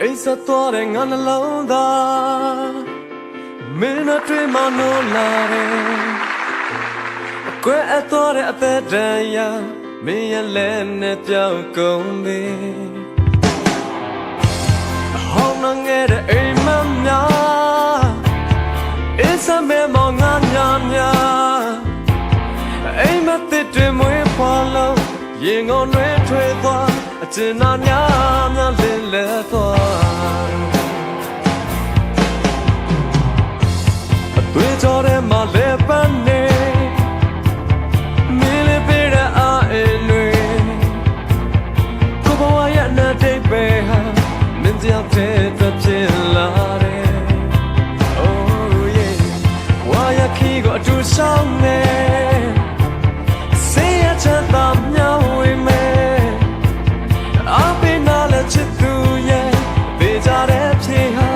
အိစသွားတဲ့ငါနှလုံးသားမင်းတို့တွေ့မှနိုးလာတယ်ကွယ်အပ်သွားတဲ့အသက်တန်ရာမင်းရဲ့လက်နဲ့ပြောင်းကုန်ပြီဟောင်းငယ်တဲ့အိမ်မများအိစမဲမောင်ငါညာများအိမ်မတစ်တွေမွေးဖွာလို့ရင်ငုံတွေထွေးသွားအကျဉ်းသားများများလင်းလဲသွားအသွေးကြောထဲမှာလဲပန်းနေမင်းလေးပေးတဲ့အားအင်းတွေကိုဘဝရဲ့အနာတိတ်ပဲဟာမင်းကြောင့်တဲ့အတွက်ဖြစ်လာတယ် Oh yeah ဝါရခီကိုအတူဆောင်နေစေရချမ်းသာမျှဝေမယ်အပင်နာလက်ချစ်သူရဲ့ပေကြတဲ့ဖြေဟာ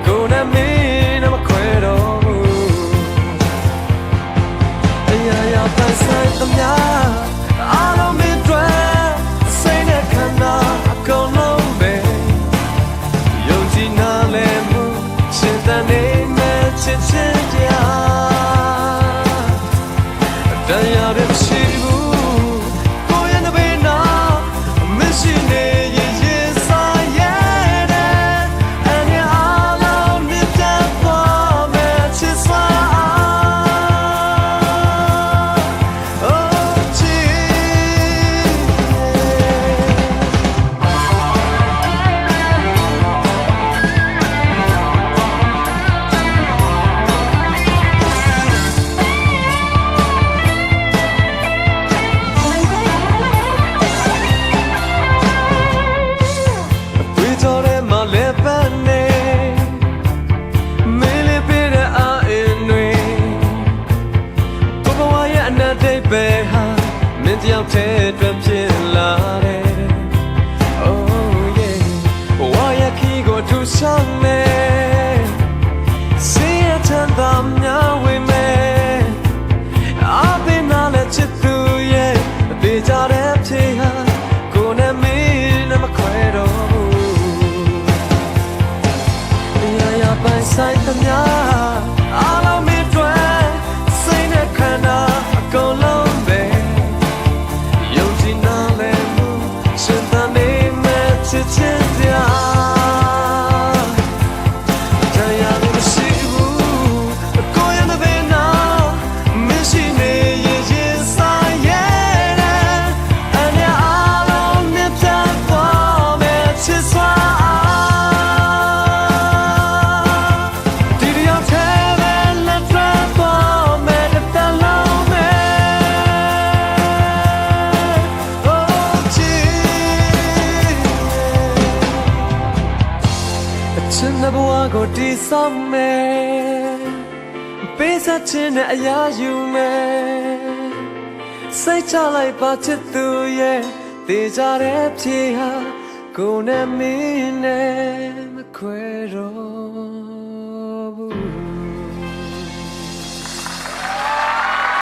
ကိုယ်နဲ့မင်းနဲ့မခွဲတော့ဘူးအရာရာပန်းဆိုင်သမျှအားလုံးမင်းတွေစိတ်နဲ့ခန္ဓာအကုန်လုံးပဲယုံကြည်နာလဲမှုရှင်သန်နေမဲ့ချစ်ချင်းတရားတရားတွေရှိဘူးပဲဟာမင်းတယောက်တည်းအတွက်ဖြစ်လာတယ် Oh yeah ဝါရခီကိုထူဆောင်နေစေရချမ်းသာများဝေမယ်အပင်နာလက်ချစ်သူရဲ့အသေးကြတဲ့ဖြေဟာကိုယ်နဲ့မင်းနဲ့မခွဲတော့ဘူးရာရာပိုင်ဆိုင်သမျှအားလုံးမင်းတွေစိတ်နဲ့ခန္ဓာအကုန်လုံးချစ်ချင်းတရားတရားလို့မရှိဘူးကိုယ်ရဲ့မင်းနာမရှိနေရင်ဆိုင်ရဲ့အနေအားလုံးနဲ့ပြန်သွားမယ်ချစ်စွာဒီရောက်သေးပဲလက်ထွက်သွားမယ်တလုံးမယ်ချစ်တဲ့ဘဝကိုတည်ဆောက်မယ်ပေးစချင်တဲ့အရာယူမယ်စိတ်ချလိုက်ပါချစ်သူရဲ့တည်ကြတဲ့ဖြေဟာကိုယ်နဲ့မင်းနဲ့မခွဲတော့